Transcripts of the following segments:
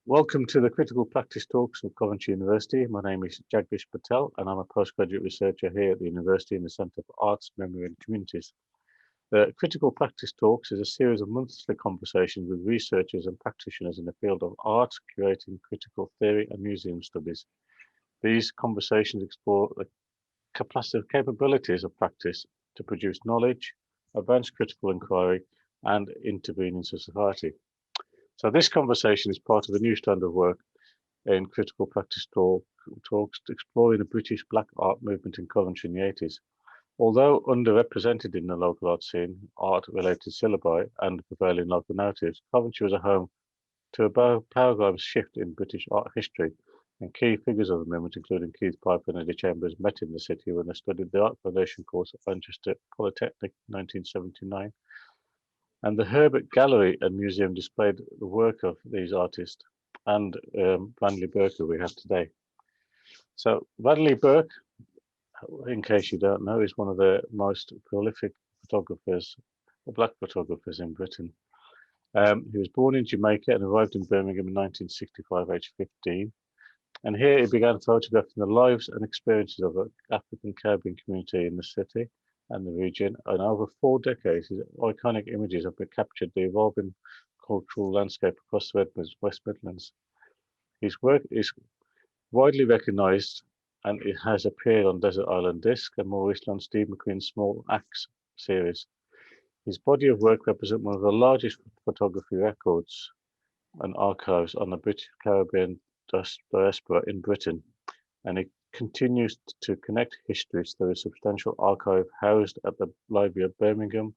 Welcome to the Critical Practice Talks of Coventry University. My name is Jagdish Patel and I'm a postgraduate researcher here at the University in the Centre for Arts, Memory and Communities. The Critical Practice Talks is a series of monthly conversations with researchers and practitioners in the field of art, curating, critical theory and museum studies. These conversations explore the capabilities of practice to produce knowledge, advance critical inquiry and intervene in society. So this conversation is part of a new strand of work in Critical Practice Talks exploring the British black art movement in Coventry in the 80s. Although underrepresented in the local art scene, art-related syllabi and prevailing local narratives, Coventry was a home to a paradigm shift in British art history, and key figures of the movement, including Keith Piper and Eddie Chambers, met in the city when they studied the Art Foundation course at Manchester Polytechnic in 1979. And the Herbert Gallery and Museum displayed the work of these artists and Vanley Burke, who we have today. So Vanley Burke, in case you don't know, is one of the most prolific photographers, black photographers in Britain. He was born in Jamaica and arrived in Birmingham in 1965, aged 15. And here he began photographing the lives and experiences of the African Caribbean community in the city and the region, and over 4 decades, his iconic images have been captured the evolving cultural landscape across the West Midlands. His work is widely recognised and it has appeared on Desert Island Disc and more recently on Steve McQueen's Small Axe series. His body of work represents one of the largest photography records and archives on the British Caribbean diaspora in Britain, and it continues to connect histories through a substantial archive housed at the Library of Birmingham,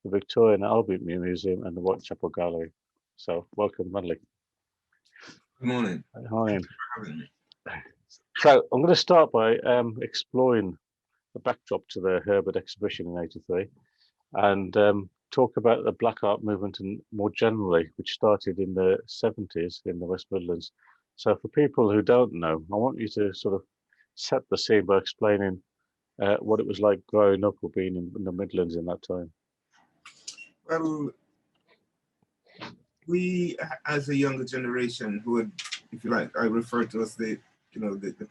the Victoria and Albert Museum, and the Whitechapel Gallery. So, welcome, Vanley. Good morning. Good morning. Thanks for having me. So, I'm going to start by exploring the backdrop to the Herbert exhibition in '83 and talk about the black art movement and more generally, which started in the 70s in the West Midlands. So, for people who don't know, I want you to sort of set the scene by explaining what it was like growing up or being in the Midlands in that time. Well, we, as a younger generation, who had, if you like, I refer to as the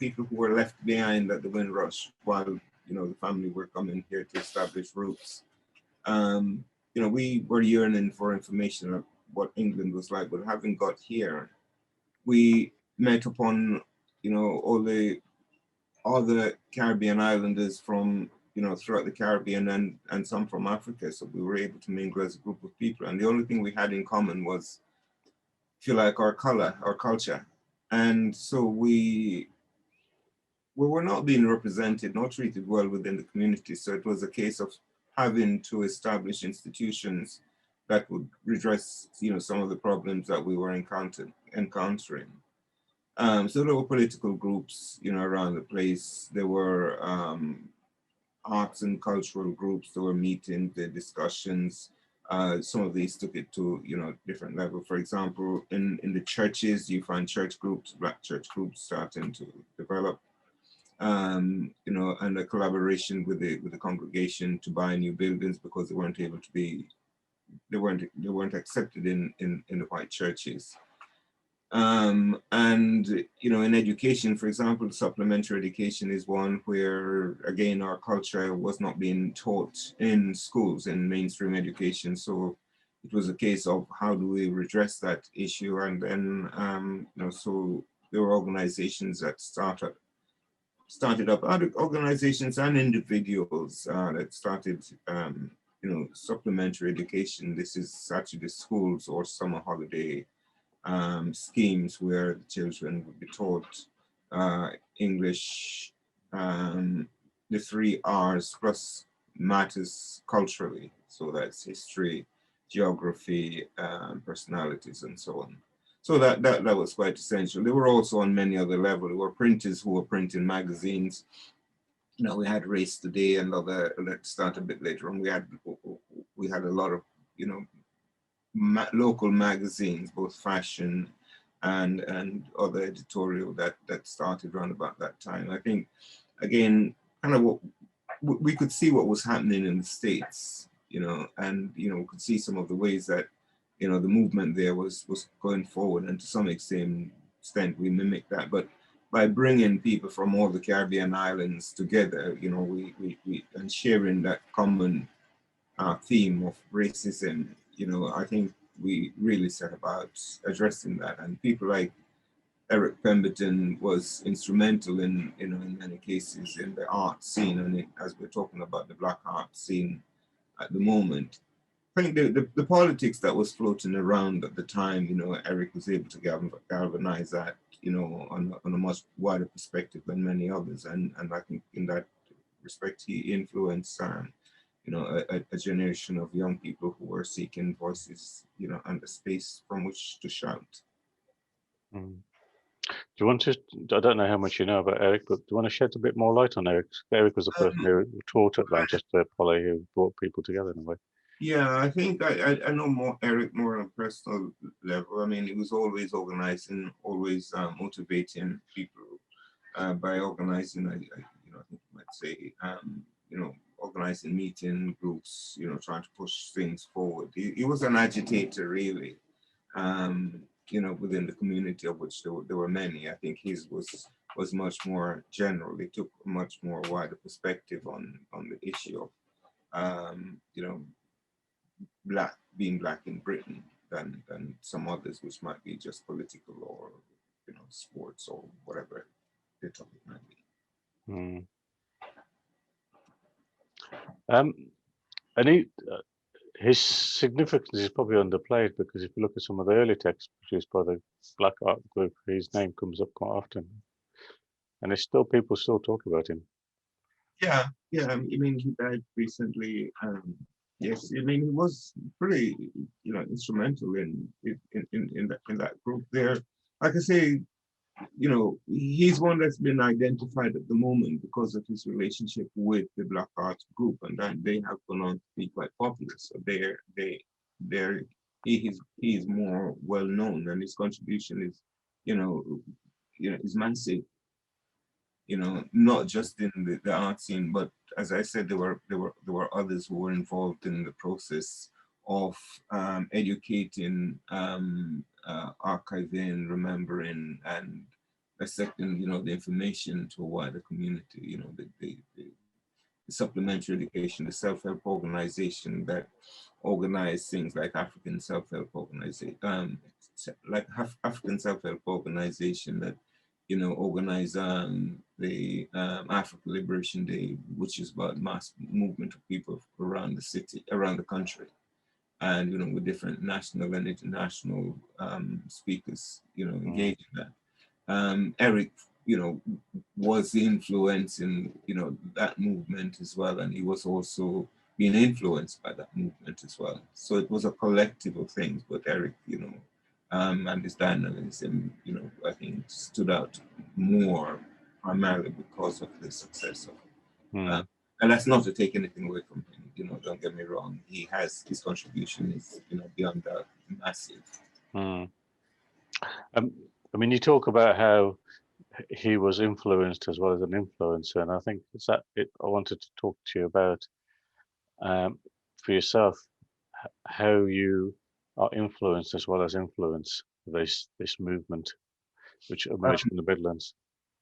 people who were left behind at the Windrush while the family were coming here to establish roots. We were yearning for information of what England was like, but having got here, we met upon all the Caribbean islanders from throughout the Caribbean and some from Africa. So we were able to mingle as a group of people. And the only thing we had in common was, if you like, our color, our culture. And so we were not being represented, not treated well within the community. So it was a case of having to establish institutions that would redress some of the problems that we were encountering. So there were political groups, around the place. There were arts and cultural groups. There were meetings, the discussions. Some of these took it to, different level. For example, in the churches, you find church groups, black church groups starting to develop. And a collaboration with the congregation to buy new buildings because they weren't able to be, they weren't accepted in the white churches. And in education, for example, supplementary education is one where, again, our culture was not being taught in schools, in mainstream education. So it was a case of how do we redress that issue? And then, so there were organizations that started up, other organizations and individuals that started, supplementary education. This is Saturday schools or summer holiday schemes where the children would be taught English, the 3 R's plus matters culturally. So that's history, geography, personalities, and so on. So that was quite essential. They were also on many other levels. There were printers who were printing magazines. We had Race Today and other, let's start a bit later on. We had a lot of, local magazines, both fashion and other editorial that started around about that time. I think, again, kind of what we could see what was happening in the States, and we could see some of the ways that you know, the movement there was going forward, and to some extent we mimic that. But by bringing people from all the Caribbean islands together, you know, we and sharing that common theme of racism, you know, I think we really set about addressing that. And people like Eric Pembleton was instrumental in, you know, in many cases in the art scene, and as we're talking about the Black art scene at the moment. I think the politics that was floating around at the time, you know, Eric was able to galvanize that, you know, on a much wider perspective than many others. And I think in that respect, he influenced, you know, a generation of young people who were seeking voices, you know, and a space from which to shout. Mm. Do you want to? I don't know how much you know about Eric, but do you want to shed a bit more light on Eric? Eric was the person who taught at Manchester Poly, who brought people together in a way. Yeah, I think I know more Eric more on a personal level. I mean, he was always organizing, always motivating people by organizing. You know, I think you might say, you know, organizing meeting groups. You know, trying to push things forward. He was an agitator, really. You know, within the community of which there were many. I think his was much more general. He took a much more wider perspective on the issue of you know, being black in Britain than some others, which might be just political or, you know, sports or whatever the topic might be. Mm. Um, and he, his significance is probably underplayed, because if you look at some of the early texts produced by the Black Art Group, his name comes up quite often, and it's still people still talk about him. Yeah, yeah. I mean, he died recently. Yes, I mean, he was pretty, you know, instrumental in that group there. Like I say, you know, he's one that's been identified at the moment because of his relationship with the Black Art Group, and that they have gone on to be quite popular. So they're he is more well known, and his contribution is, you know, is massive. You know, not just in the art scene, but as I said, there were others who were involved in the process of educating, archiving, remembering, and accepting, you know, the information to a wider community. You know, the supplementary education, the self-help organization that organize things like African self-help organization, African self-help organization that, you know, organize the African Liberation Day, which is about mass movement of people around the city, around the country, and, you know, with different national and international speakers, you know, engaged in that. Eric, you know, was influencing, you know, that movement as well, and he was also being influenced by that movement as well. So it was a collective of things. But Eric, you know, and his dynamism, you know, I think stood out more primarily because of the success of it. Mm. And that's not to take anything away from him. You know, don't get me wrong. He has his contribution is, you know, beyond that massive. Mm. I mean, you talk about how he was influenced as well as an influencer, and I think it's that it. I wanted to talk to you about, for yourself, how you are influenced as well as influence this movement which emerged from the Midlands.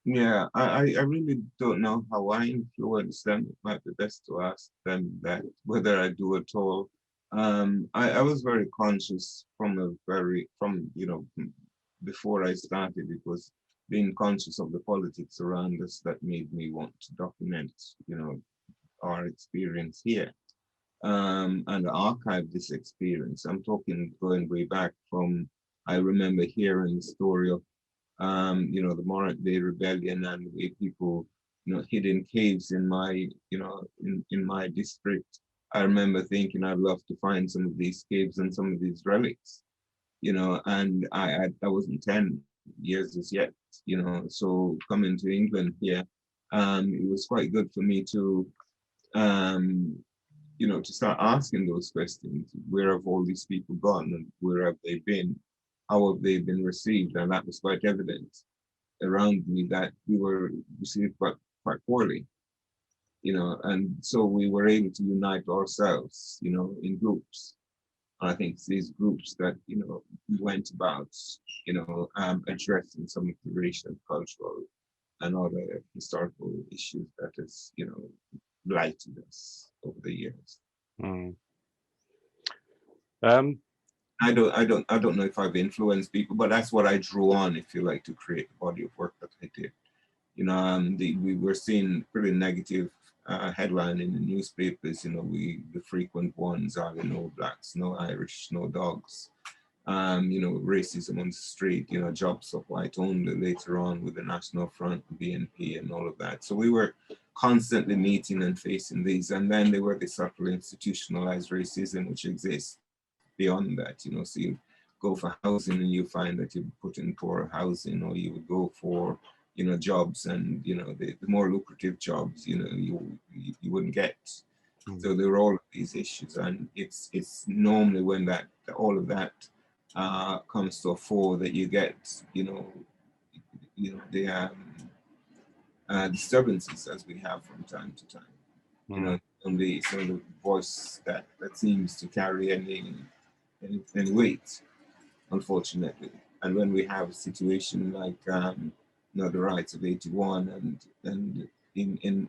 Yeah, I really don't know how I influence them. It might be best to ask them that, whether I do at all. I was very conscious from, you know, before I started. It was being conscious of the politics around us that made me want to document, you know, our experience here, and archive this experience. I'm talking going way back from, I remember hearing the story of you know, the Morant Day Rebellion, and the way people, you know, hid in caves in my, you know, in my district. I remember thinking I'd love to find some of these caves and some of these relics, you know, and I wasn't 10 years as yet, you know, so coming to England here, it was quite good for me to, um, you know, to start asking those questions. Where have all these people gone, and where have they been? How have they been received? And that was quite evident around me, that we were received quite poorly, you know, and so we were able to unite ourselves, you know, in groups, I think these groups that, went about, addressing some of the racial, cultural, and other historical issues that has, blighted us over the years. Mm. Um, I don't know if I've influenced people, but that's what I drew on, if you like, to create the body of work that I did. We were seeing pretty negative headline in the newspapers. The frequent ones are, no blacks, no Irish, no dogs. Racism on the street. Jobs of white only. Later on with the National Front, BNP, and all of that. So we were constantly meeting and facing these, and then there were the subtle institutionalized racism which exists beyond that. So you go for housing and you find that you put in poor housing, or you would go for jobs, and the more lucrative jobs you wouldn't get. So there are all of these issues, and it's normally when that all of that comes to a fore that you get the disturbances as we have from time to time. Only some of the voice that seems to carry any weight, unfortunately. And when we have a situation like the riots of '81 and in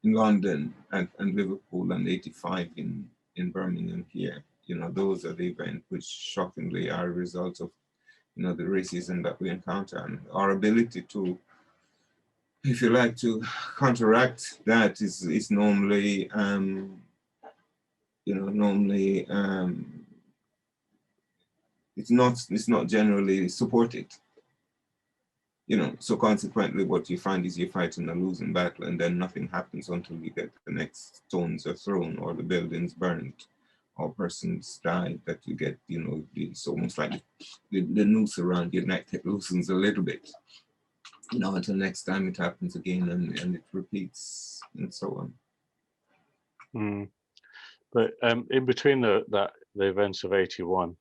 London and Liverpool, and '85 in Birmingham here, those are the events which shockingly are a result of the racism that we encounter, and our ability to, if you like, to counteract that is normally it's not generally supported. So consequently, what you find is you're fighting a losing battle, and then nothing happens until you get the next stones are thrown, or the buildings burned, or persons died, that you get, it's almost like the noose around your neck loosens a little bit, until next time it happens again, and it repeats, and so on. But in between the events of '81,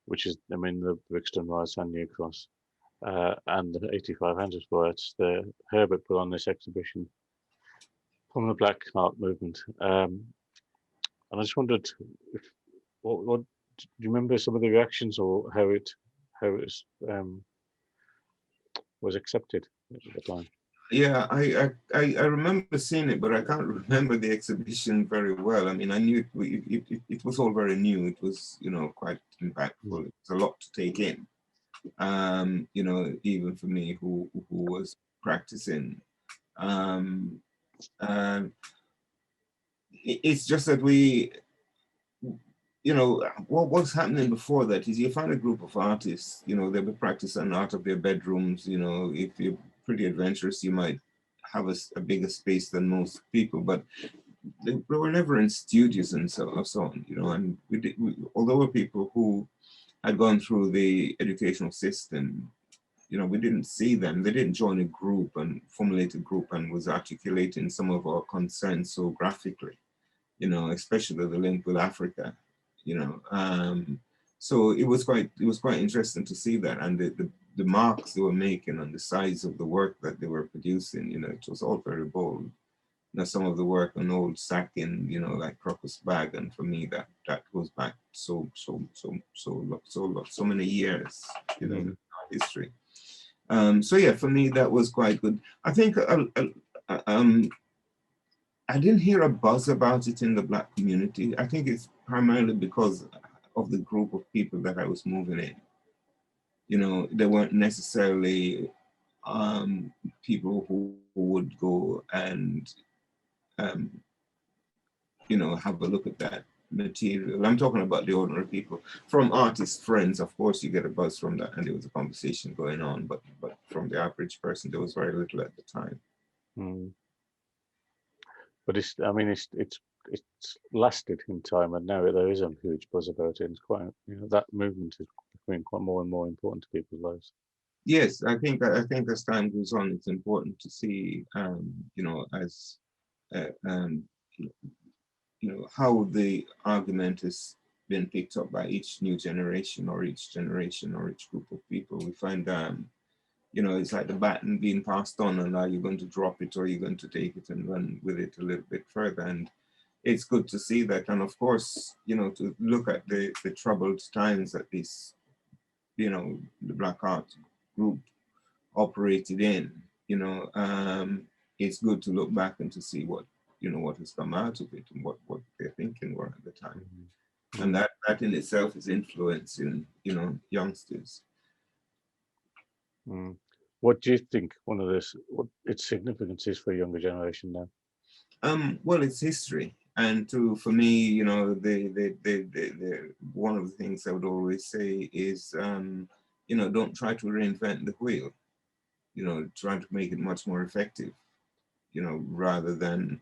which is, the Brixton riots and New Cross, and the '85 Handels riots, Herbert put on this exhibition from the Black Art Movement, and I just wondered what do you remember some of the reactions, or how it was accepted at the time? Yeah, I remember seeing it, but I can't remember the exhibition very well. I knew it was all very new. It was, quite impactful. It was a lot to take in. Even for me who was practicing. It's just that what was happening before that is you find a group of artists, they'll be practicing out of their bedrooms. If you're pretty adventurous, you might have a bigger space than most people, but they were never in studios and so on, and although we're people who had gone through the educational system, we didn't see them. They didn't join a group and formulate a group and was articulating some of our concerns so graphically, especially the link with Africa, so it was quite interesting to see that, and the marks they were making on the size of the work that they were producing, it was all very bold. Some of the work on old sacking, like Crocus Bag, and for me that goes back so many years, history. So yeah, for me that was quite good. I think I didn't hear a buzz about it in the Black community. I think it's primarily because of the group of people that I was moving in. They weren't necessarily people who would go and have a look at that material. I'm talking about the ordinary people. From artist friends, of course, you get a buzz from that, and there was a conversation going on. But from the average person, there was very little at the time. But it's lasted in time, and now there is a huge buzz about it. It's quite, that movement is becoming quite more and more important to people's lives. Yes, I think as time goes on, it's important to see, as how the argument has been picked up by each new generation, or each group of people. We find, it's like the baton being passed on, and are you going to drop it, or are you going to take it and run with it a little bit further? And it's good to see that. And of course, you know, to look at the troubled times that this, you know, the Black Art group operated in, you know, it's good to look back and to see what, you know, what has come out of it and what their thinking were at the time. And that in itself is influencing, you know, youngsters. What do you think one of this, what its significance is for younger generation now? Well, it's history, and for me, you know, the one of the things I would always say is, you know, don't try to reinvent the wheel. You know, try to make it much more effective. You know, rather than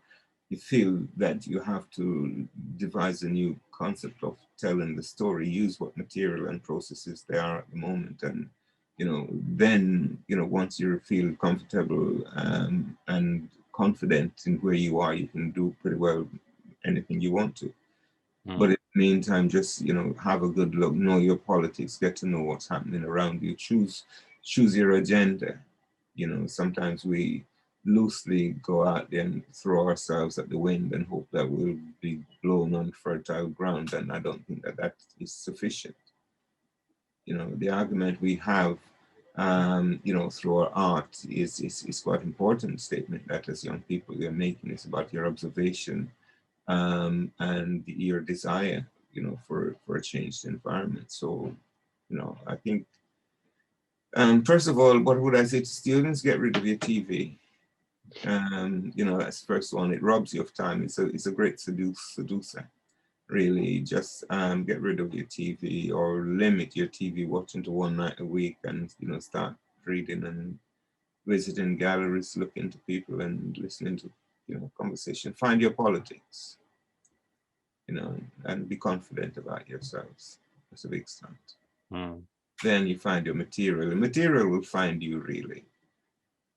you feel that you have to devise a new concept of telling the story, use what material and processes there are at the moment, and you know, then you know, once you feel comfortable and confident in where you are, you can do pretty well anything you want to. But in the meantime, just, you know, have a good look, know your politics, get to know what's happening around you, choose your agenda. You know, sometimes we loosely go out there and throw ourselves at the wind and hope that we'll be blown on fertile ground, and I don't think that that is sufficient. You know, the argument we have, you know, through our art is quite important statement that as young people we are making. It's about your observation and your desire, you know, for a changed environment. So, you know, I think, first of all, what would I say to students? Get rid of your TV. You know, that's the first one. It robs you of time. It's a great seducer. Really, just get rid of your TV or limit your TV watching to one night a week, and you know, start reading and visiting galleries, looking to people and listening to, you know, conversation. Find your politics, you know, and be confident about yourselves. That's a big start. Then you find your material. The material will find you, really.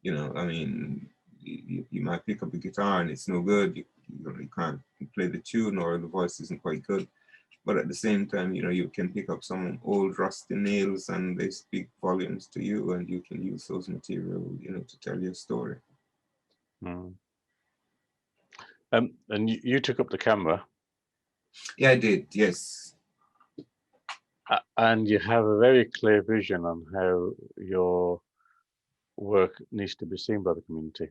You know, I mean, you might pick up a guitar and it's no good. You can't play the tune, or the voice isn't quite good. But at the same time, you know, you can pick up some old rusty nails and they speak volumes to you, and you can use those material, you know, to tell your story. And you took up the camera. Yeah, I did, yes. And you have a very clear vision on how your work needs to be seen by the community.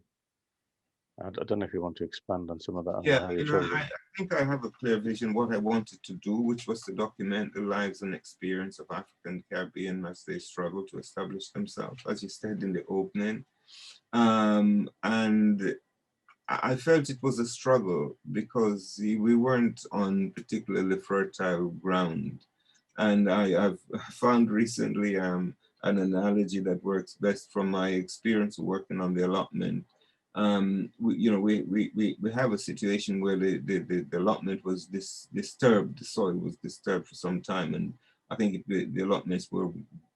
I don't know if you want to expand on some of that. Yeah, you know, I think I have a clear vision what I wanted to do, which was to document the lives and experience of African Caribbean as they struggle to establish themselves, as you said in the opening. And I felt it was a struggle because we weren't on particularly fertile ground. And I've found recently an analogy that works best from my experience of working on the allotment. We have a situation where the allotment was disturbed, the soil was disturbed for some time, and I think the allotments were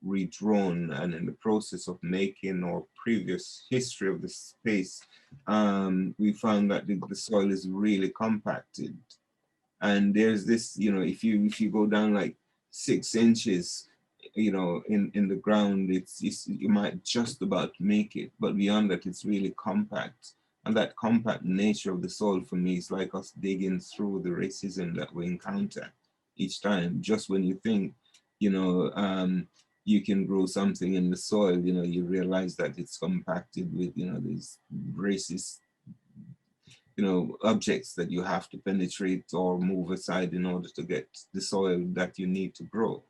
redrawn, and in the process of making our previous history of the space, we found that the soil is really compacted. And there's this, you know, if you go down like 6 inches, you know, in the ground, it's you might just about make it, but beyond that, it's really compact. And that compact nature of the soil for me is like us digging through the racism that we encounter each time. Just when you think, you know, you can grow something in the soil, you know, you realize that it's compacted with, you know, these racist, you know, objects that you have to penetrate or move aside in order to get the soil that you need to grow.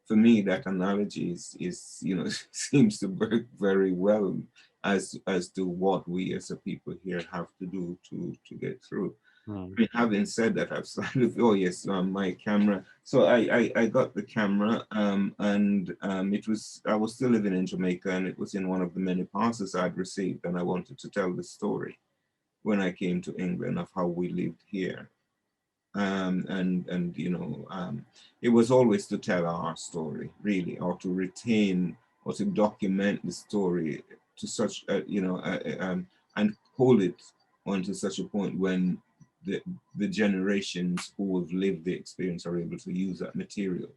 For me, that analogy is you know, seems to work very well as to what we as a people here have to do to get through. I mean, having said that, I've started, oh yes, my camera. So I got the camera, and I was still living in Jamaica, and it was in one of the many parcels I'd received, and I wanted to tell the story when I came to England of how we lived here. And you know, it was always to tell our story, really, or to retain or to document the story to such you know, and hold it onto such a point when the generations who have lived the experience are able to use that material.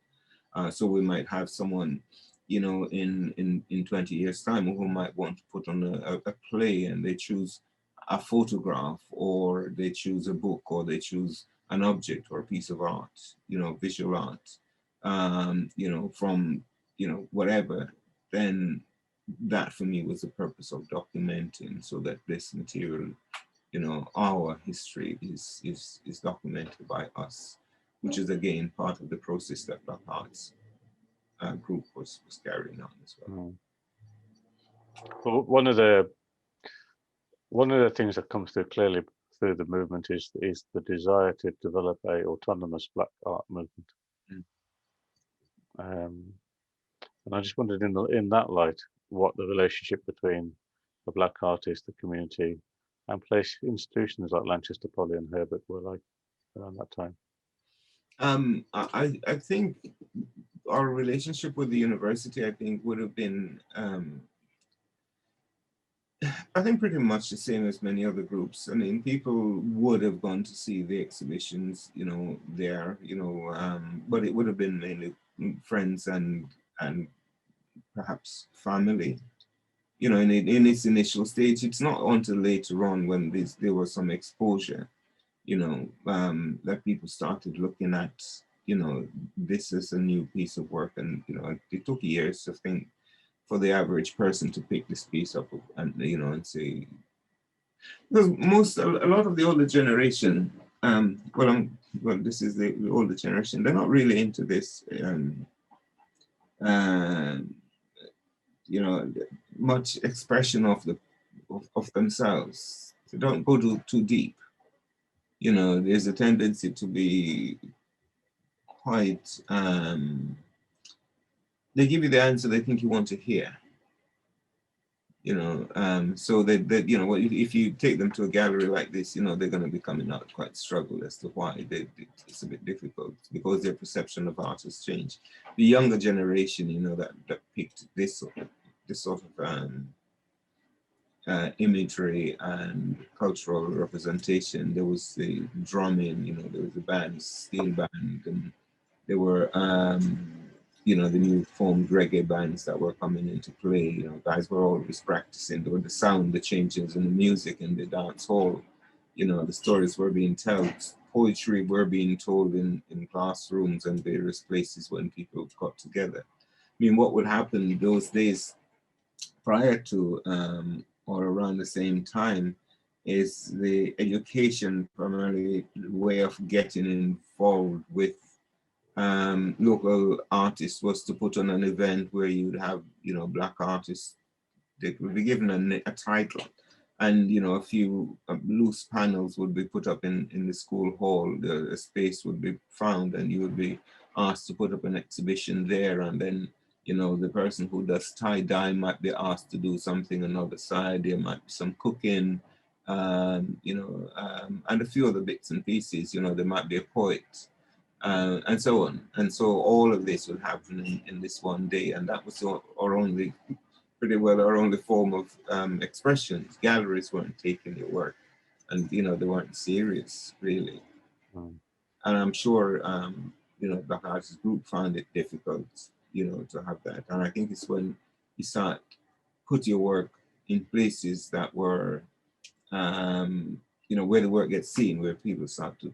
So we might have someone, you know, in 20 years time who might want to put on a play, and they choose a photograph, or they choose a book, or they choose an object or a piece of art, visual art, from, whatever, then that for me was the purpose of documenting, so that this material, our history is documented by us, which is again part of the process that Black Arts group was carrying on as well. Mm. Well, one of the things that comes through clearly through the movement is the desire to develop a autonomous Black art movement. Mm. And I just wondered, in that light, what the relationship between the Black artist, the community, and place institutions like Lanchester Poly and Herbert were like around that time. I think our relationship with the university, I think, would have been, I think, pretty much the same as many other groups. I mean, people would have gone to see the exhibitions, there, but it would have been mainly friends and perhaps family. In its initial stage. It's not until later on when there was some exposure, that people started looking at, this is a new piece of work. And, it took years, I think, for the average person to pick this piece up and, and say, because a lot of the older generation, this is the older generation, they're not really into this, much expression of themselves. They don't go too deep. There's a tendency to be quite, they give you the answer they think you want to hear. So that if you take them to a gallery like this, they're going to be coming out quite struggled as to why it's a bit difficult, because their perception of art has changed. The younger generation, that picked this sort of imagery and cultural representation. There was the drumming, there was the band, steel band, and there were the new formed reggae bands that were coming into play. Guys were always practicing. There were the sound, the changes in the music in the dance hall. The stories were being told. Poetry were being told in classrooms and various places when people got together. I mean, what would happen in those days prior to or around the same time is the education, primarily way of getting involved with local artists, was to put on an event where you would have, Black artists. They would be given a title, and a few loose panels would be put up in the school hall. A space would be found, and you would be asked to put up an exhibition there. And then, the person who does tie-dye might be asked to do something on the other side. There might be some cooking, and a few other bits and pieces. There might be a poet. And so on. And so all of this would happen in this one day. And that was our only form of expression. Galleries weren't taking your work, and, they weren't serious, really. Mm. And I'm sure, Black Artists Group found it difficult, to have that. And I think it's when you start put your work in places that were, where the work gets seen, where people start to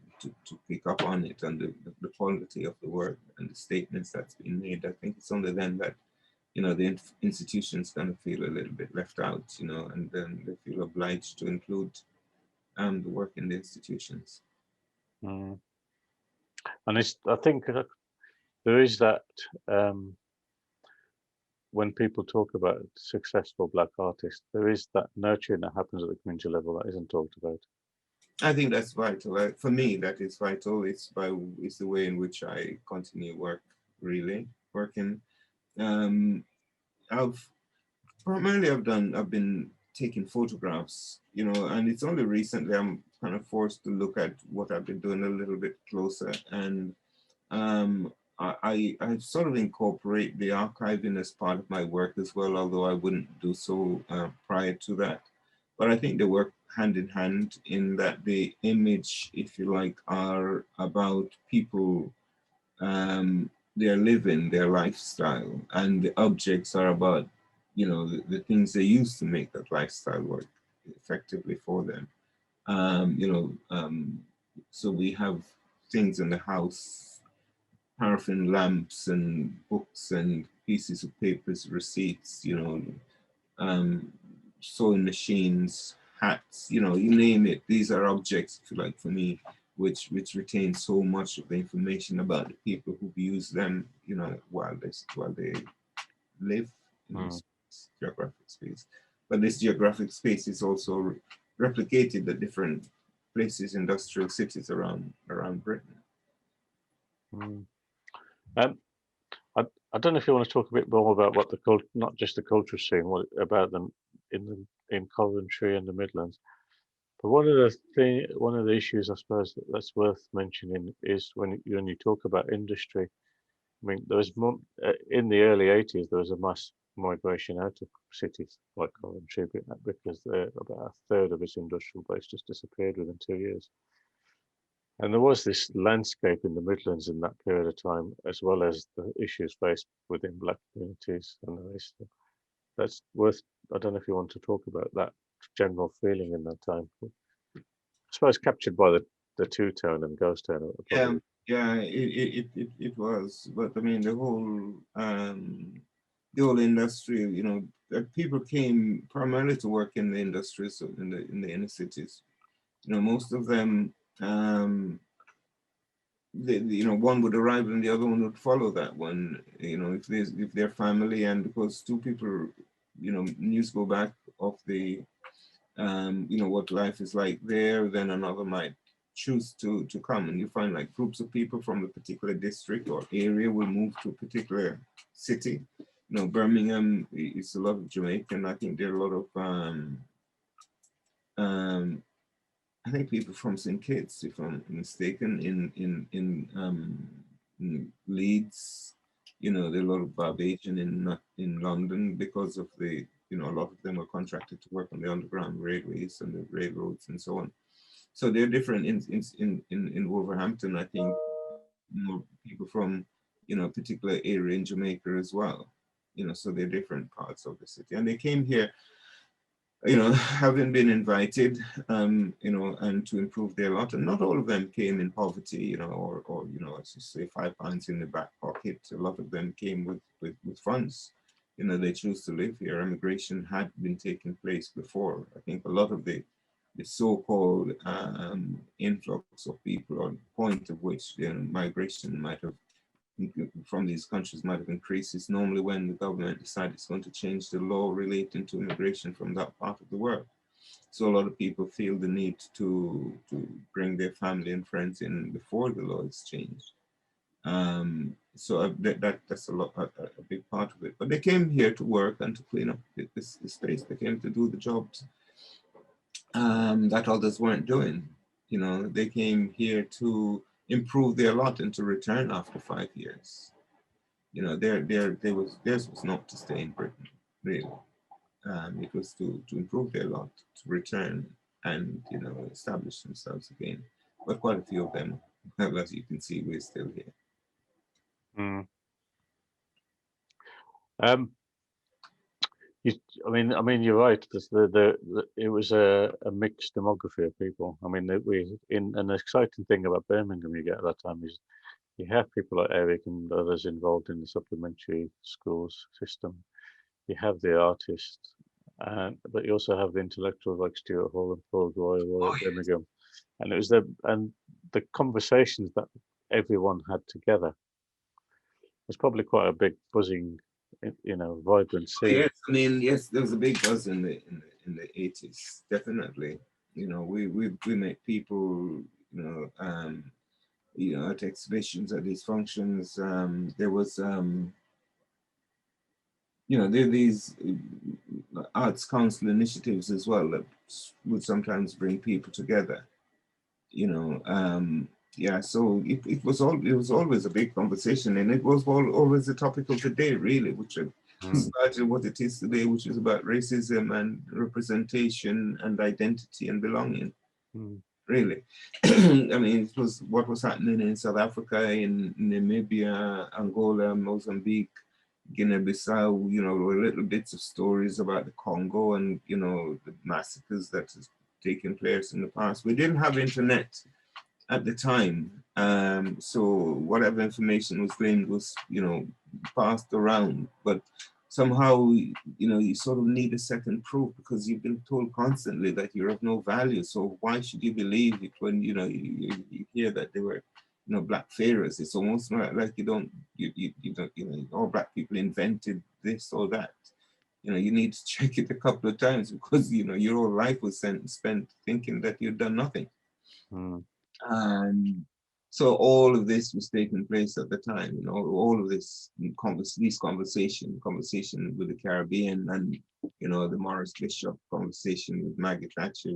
pick up on it, and the quality of the work and the statements that's been made. I think it's only then that, the institutions kind of feel a little bit left out, and then they feel obliged to include the work in the institutions. Mm. And I think there is that, when people talk about successful Black artists, there is that nurturing that happens at the community level that isn't talked about. I think that's vital. For me, that is vital. It's the way in which I continue working. I've been taking photographs, and it's only recently I'm kind of forced to look at what I've been doing a little bit closer. And I sort of incorporate the archiving as part of my work as well, although I wouldn't do so prior to that. But I think they work hand in hand in that the image, if you like, are about people, their living, their lifestyle, and the objects are about, the things they use to make that lifestyle work, effectively for them. So we have things in the house, paraffin lamps and books and pieces of papers, receipts, sewing machines, hats, you name it. These are objects, if you like, for me, which retain so much of the information about the people who use them, while they live in this geographic space. But this geographic space is also replicated at different places, industrial cities around Britain. I don't know if you want to talk a bit more about what not just the cultural scene, what about them in Coventry and the Midlands. But one of the issues I suppose that's worth mentioning is when you talk about industry. I mean, there was in the early 80s there was a mass migration out of cities like Coventry because about a third of its industrial base just disappeared within 2 years. And there was this landscape in the Midlands in that period of time, as well as the issues faced within Black communities. And that's worth, I don't know if you want to talk about that general feeling in that time. I suppose captured by the two-tone and ghost tone. Yeah, it was. But I mean, the whole industry, people came primarily to work in the industries, so in the inner cities. Most of them, one would arrive and the other one would follow that one. If they're family, and because two people, news go back of the, what life is like there, then another might choose to come, and you find like groups of people from a particular district or area will move to a particular city. Birmingham is a lot of Jamaican. I think there are a lot of I think people from St. Kitts, if I'm mistaken, in Leeds. There are a lot of Barbadian in London because of a lot of them were contracted to work on the underground railways and the railroads and so on. So they're different in Wolverhampton. I think more people from a particular area in Jamaica as well. So they're different parts of the city, and they came here, having been invited, and to improve their lot. And not all of them came in poverty, or as you say, £5 in the back pocket. A lot of them came with funds. They chose to live here. Immigration had been taking place before. I think a lot of the so-called influx of people, or the point of which migration might have from these countries might have increased, is normally when the government decides it's going to change the law relating to immigration from that part of the world. So a lot of people feel the need to bring their family and friends in before the law is changed. So that's a big part of it. But they came here to work and to clean up this space. They came to do the jobs that others weren't doing. They came here to improve their lot and to return after 5 years. Theirs was not to stay in Britain, really. It was to improve their lot, to return and establish themselves again. But quite a few of them, as you can see, we're still here. I mean, you're right. It was a mixed demography of people. I mean, an exciting thing about Birmingham you get at that time is you have people like Eric and others involved in the supplementary schools system. You have the artists, but you also have the intellectuals like Stuart Hall and Paul Royal at Birmingham. And it was the conversations that everyone had together was probably quite a big buzzing, vibrant scene. Yes, I mean, yes, there was a big buzz in the 80s, definitely. We met people, at exhibitions, at these functions. There was, there are these arts council initiatives as well that would sometimes bring people together. So it was always a big conversation, and it was always a topic of the day, really, which started what it is today, which is about racism and representation and identity and belonging. Really. I mean, it was what was happening in South Africa, in Namibia, Angola, Mozambique, Guinea-Bissau, little bits of stories about the Congo and, the massacres that has taken place in the past. We didn't have internet at the time. So whatever information was claimed was, passed around. But somehow, you sort of need a second proof because you've been told constantly that you're of no value. So why should you believe it when, you hear that they were, black pharaohs? It's almost like you don't, all black people invented this or that. You need to check it a couple of times because, your whole life was spent thinking that you'd done nothing. Mm. And so all of this was taking place at the time, all of this conversation with the Caribbean and, the Morris Bishop conversation with Maggie Thatcher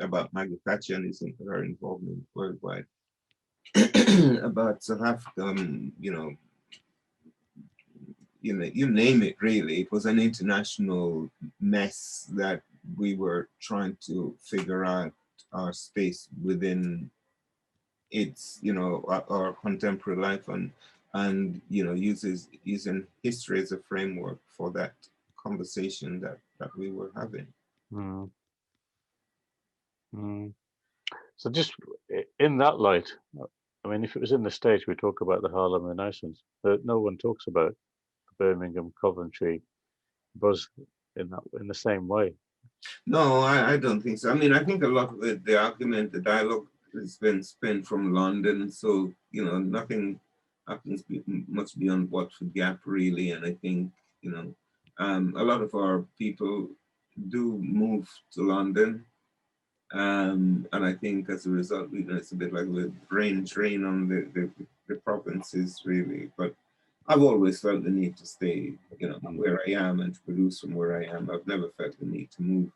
about Maggie Thatcher and her involvement worldwide, about South Africa, you name it, really. It was an international mess that we were trying to figure out our space within its, our contemporary life and using history as a framework for that conversation that we were having. Mm. Mm. So just in that light, I mean, if it was in the States, we talk about the Harlem Renaissance, but no one talks about Birmingham, Coventry, buzz in the same way. No, I don't think so. I mean, I think a lot of the argument, the dialogue has been spent from London, so nothing happens much beyond Watford Gap, really. And I think a lot of our people do move to London, and I think as a result, it's a bit like the brain drain on the provinces, really. But I've always felt the need to stay, where I am and to produce from where I am. I've never felt the need to move.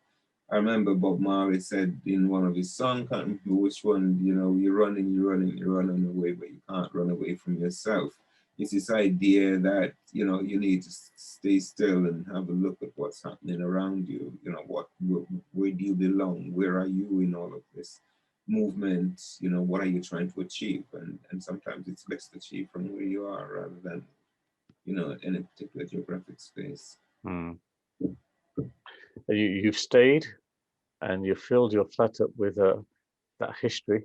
I remember Bob Marley said in one of his songs, can't remember which one, you're running away, but you can't run away from yourself. It's this idea that, you need to stay still and have a look at what's happening around you. Where do you belong? Where are you in all of this movement? What are you trying to achieve? And sometimes it's best achieved from where you are rather than, in a particular geographic space. Mm. You've stayed and you've filled your flat up with that history,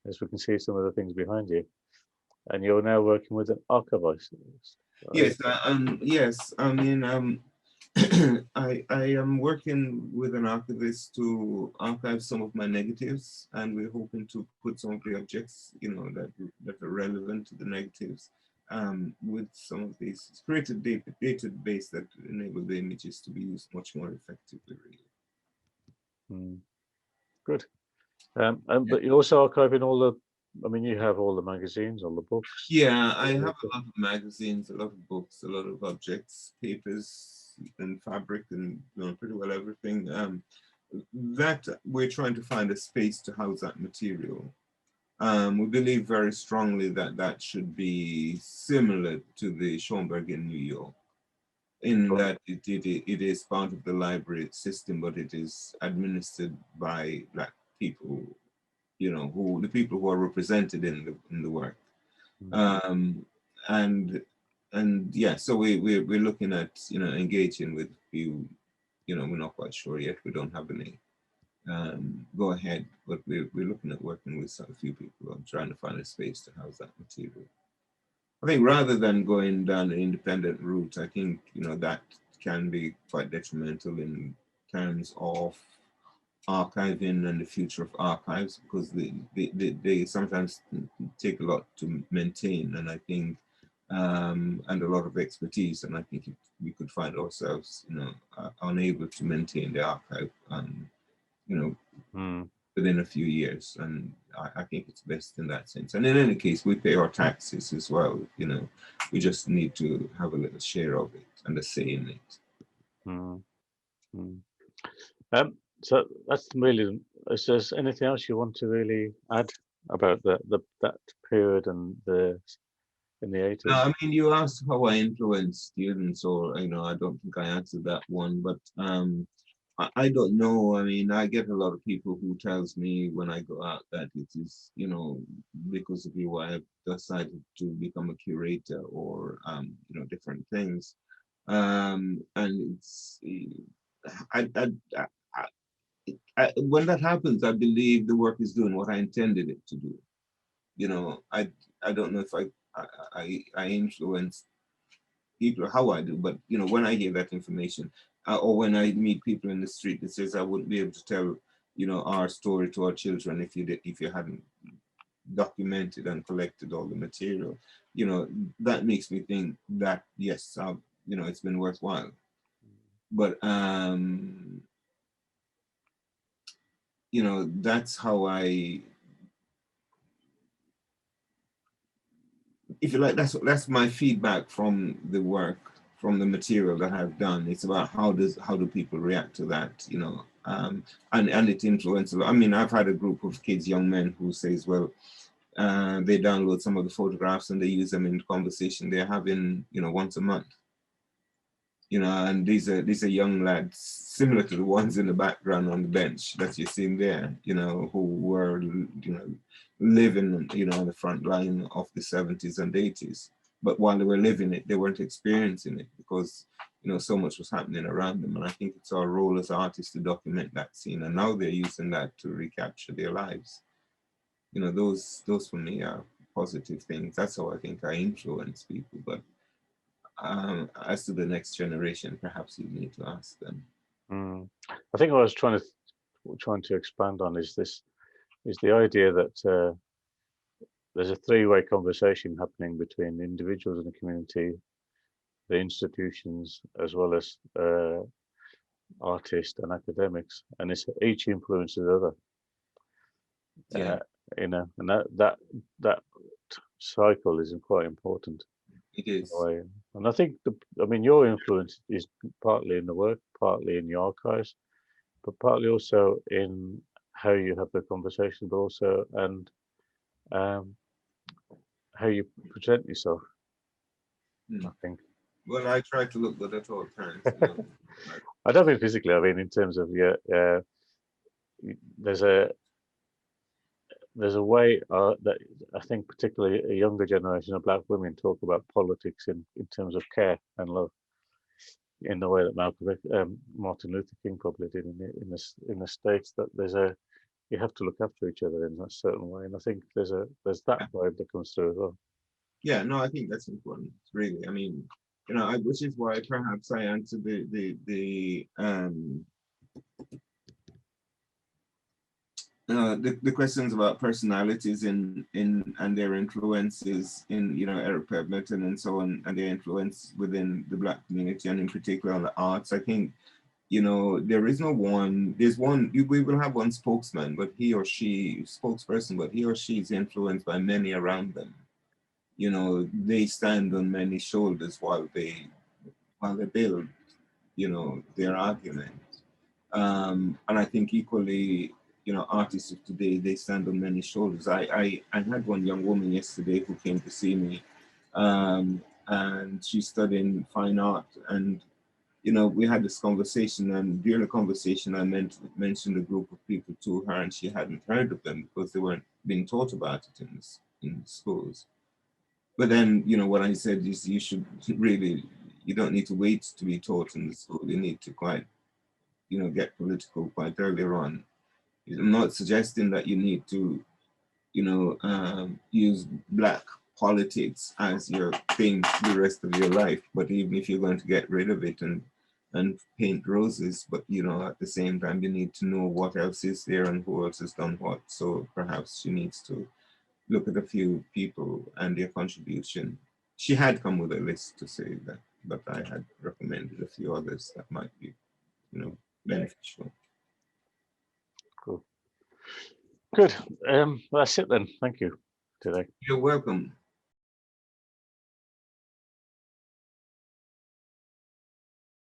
as we can see some of the things behind you, and you're now working with an archivist. Yes, yes. I mean, I am working with an archivist to archive some of my negatives, and we're hoping to put some of the objects, that are relevant to the negatives, with some of these. It's created database that enable the images to be used much more effectively, really. Mm. Good. But you're also archiving all the, I mean, you have all the magazines, all the books. Yeah, I have a lot of magazines, a lot of books, a lot of objects, papers, and fabric, and pretty well everything. That we're trying to find a space to house that material. We believe very strongly that that should be similar to the Schomburg in New York, in that it is part of the library system, but it is administered by Black people, the people who are represented in the work. And yeah, so we're looking at engaging with few, we're not quite sure yet. We don't have any go ahead, but we're looking at working with a few people on trying to find a space to house that material. I think rather than going down an independent route, I think that can be quite detrimental in terms of archiving and the future of archives, because they sometimes take a lot to maintain, and I think and a lot of expertise, and I think we could find ourselves unable to maintain the archive within a few years, and I think it's best in that sense. And in any case, we pay our taxes as well. We just need to have a little share of it and a say in it. So that's really. Is there anything else you want to really add about that period and in the 80s? I mean, you asked how I influenced students, or I don't think I answered that one, but I don't know. I mean, I get a lot of people who tells me when I go out that it is, you know, because of you, I have decided to become a curator or, you know, different things. And it's, I, I, I, when that happens, I believe the work is doing what I intended it to do. You know, I don't know if I influence people how I do, but you know, when I hear that information, or when I meet people in the street that says I wouldn't be able to tell, you know, our story to our children if you hadn't documented and collected all the material, you know, that makes me think that yes, you know, it's been worthwhile. But you know, that's how I, if you like, that's my feedback from the work, from the material that I've done. It's about how do people react to that, you know, and it influences. I mean, I've had a group of kids, young men, who says, well, they download some of the photographs and they use them in conversation they're having, you know, once a month. You know, and these are young lads similar to the ones in the background on the bench that you're seeing there, you know, who were, you know, living, you know, on the front line of the 70s and 80s. But while they were living it, they weren't experiencing it because, you know, so much was happening around them. And I think it's our role as artists to document that scene. And now they're using that to recapture their lives. You know, those for me are positive things. That's how I think I influence people. But as to the next generation, perhaps you need to ask them. I think what I was trying to expand on is the idea that there's a three-way conversation happening between individuals in the community, the institutions, as well as artists and academics, and it's each influences the other. Yeah, You know, and that cycle is quite important. it is. And I think I mean, your influence is partly in the work, partly in the archives, but partly also in how you have the conversation, but also and um, how you present yourself. I think. Well, I try to look good at all times. You know? I don't mean physically. I mean in terms of there's a way that I think particularly a younger generation of black women talk about politics in terms of care and love, in the way that Martin Luther King probably did in the States. That you have to look after each other in a certain way, and I think there's that vibe that comes through as well. Yeah, no, I think that's important. Really, I mean, you know, which is why perhaps I answered the questions about personalities in and their influences in, you know, Eric Pembleton and so on, and their influence within the black community and in particular on the arts. I think, you know, there is no one. There's one. We will have one spokesman, but he or she spokesperson, but he or she is influenced by many around them. You know, they stand on many shoulders while they build, you know, their argument. And I think equally, you know, artists of today, they stand on many shoulders. I had one young woman yesterday who came to see me, and she's studying fine art. And, you know, we had this conversation, and during the conversation, I mentioned a group of people to her, and she hadn't heard of them because they weren't being taught about it in schools. But then, you know, what I said is you should really, you don't need to wait to be taught in the school. You need to quite, you know, get political quite earlier on. I'm not suggesting that you need to, you know, use black politics as your thing the rest of your life. But even if you're going to get rid of it and paint roses, but, you know, at the same time, you need to know what else is there and who else has done what. So perhaps she needs to look at a few people and their contribution. She had come with a list to say that, but I had recommended a few others that might be, you know, beneficial. Cool. Good. That's it then. Thank you today. You're welcome.